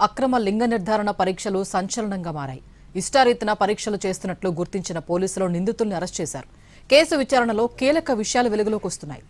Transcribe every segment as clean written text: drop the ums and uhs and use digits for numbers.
అక్రమ లింగ నిర్ధారణ పరీక్షలు సంచలనంగా మారాయి. ఇష్టారీతన పరీక్షలు చేస్తున్నట్లు గుర్తించిన పోలీసులు నిందితుల్ని అరెస్ట్ చేశారు. కేసు విచారణలో కీలక విషయాలు వెలుగులోకి వస్తున్నాయి.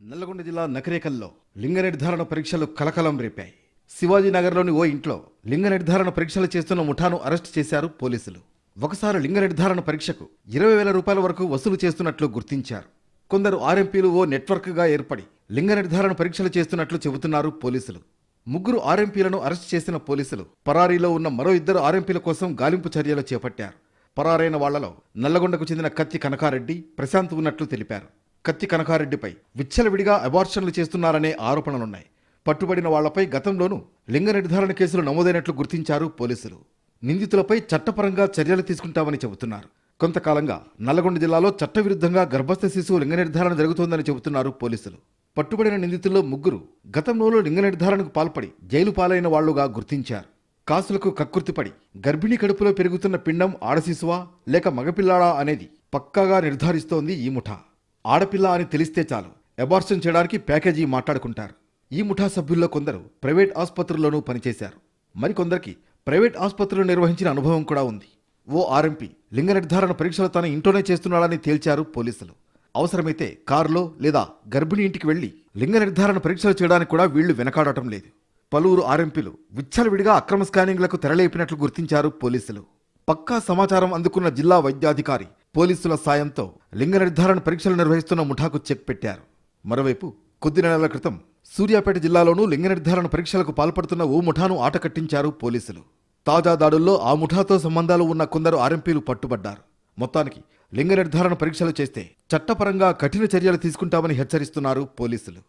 నల్లగొండ జిల్లా నకరేకల్లో లింగ నిర్ధారణ పరీక్షలు కలకలం రేపాయి. శివాజీనగర్లోని ఓ ఇంట్లో లింగ నిర్ధారణ పరీక్షలు చేస్తున్న ముఠాను అరెస్ట్ చేశారు పోలీసులు. ఒకసారి లింగ నిర్ధారణ పరీక్షకు 20,000 రూపాయల వరకు వసూలు చేస్తున్నట్లు గుర్తించారు. కొందరు ఆర్ఎంపీలు ఓ నెట్వర్క్గా ఏర్పడి లింగ నిర్ధారణ పరీక్షలు చేస్తున్నట్లు చెబుతున్నారు పోలీసులు. 3 ఆర్ఎంపీలను అరెస్ట్ చేసిన పోలీసులు పరారీలో ఉన్న మరో 2 ఆర్ఎంపీల కోసం గాలింపు చర్యలు చేపట్టారు. పరారైన వాళ్లలో నల్లగొండకు చెందిన కత్తి కనకారెడ్డి, ప్రశాంత్ ఉన్నట్లు తెలిపారు. కత్తి కనకారెడ్డిపై విచ్చలవిడిగా అబార్షన్లు చేస్తున్నారనే ఆరోపణలున్నాయి. పట్టుబడిన వాళ్లపై గతంలోనూ లింగ నిర్ధారణ కేసులు నమోదైనట్లు గుర్తించారు పోలీసులు. నిందితులపై చట్టపరంగా చర్యలు తీసుకుంటామని చెబుతున్నారు. కొంతకాలంగా నల్లగొండ జిల్లాలో చట్టవిరుద్ధంగా గర్భస్థ శిశువు లింగ నిర్ధారణ జరుగుతోందని చెబుతున్నారు పోలీసులు. పట్టుబడిన నిందితుల్లో 3 గతంలో లింగ నిర్ధారణకు పాల్పడి జైలు పాలైన వాళ్లుగా గుర్తించారు. కాసులకు కక్కుర్తిపడి గర్భిణీ కడుపులో పెరుగుతున్న పిండం ఆడశిశువా లేక మగపిల్లాడా అనేది పక్కాగా నిర్ధారిస్తోంది ఈ ముఠా. ఆడపిల్ల అని తెలిస్తే చాలు అబార్షన్ చేయడానికి ప్యాకేజీ మాట్లాడుకుంటారు. ఈ ముఠా సభ్యుల్లో కొందరు ప్రైవేట్ ఆసుపత్రుల్లోనూ పనిచేశారు. మరికొందరికి ప్రైవేట్ ఆసుపత్రులు నిర్వహించిన అనుభవం కూడా ఉంది. ఓ ఆర్ఎంపీ లింగ నిర్ధారణ పరీక్షలు తన ఇంట్లోనే చేస్తున్నాడని తేల్చారు పోలీసులు. అవసరమైతే కారులో లేదా గర్భిణీ ఇంటికి వెళ్లి లింగ నిర్ధారణ పరీక్షలు చేయడానికి కూడా వీళ్లు వెనకాడటం లేదు. పలువురు ఆర్ఎంపీలు విచ్చలవిడిగా అక్రమ స్కానింగ్లకు తెరలేపినట్లు గుర్తించారు పోలీసులు. పక్కా సమాచారం అందుకున్న జిల్లా వైద్యాధికారి పోలీసుల సాయంతో లింగ నిర్ధారణ పరీక్షలు నిర్వహిస్తున్న ముఠాకు చెక్ పెట్టారు. మరోవైపు కొద్ది నెలల క్రితం సూర్యాపేట జిల్లాలోనూ లింగ నిర్ధారణ పరీక్షలకు పాల్పడుతున్న ఓ ముఠాను ఆట కట్టించారు పోలీసులు. తాజా దాడుల్లో ఆ ముఠాతో సంబంధాలు ఉన్న కొందరు ఆర్ఎంపీలు పట్టుబడ్డారు. మొత్తానికి లింగ నిర్ధారణ పరీక్షలు చేస్తే చట్టపరంగా కఠిన చర్యలు తీసుకుంటామని హెచ్చరిస్తున్నారు పోలీసులు.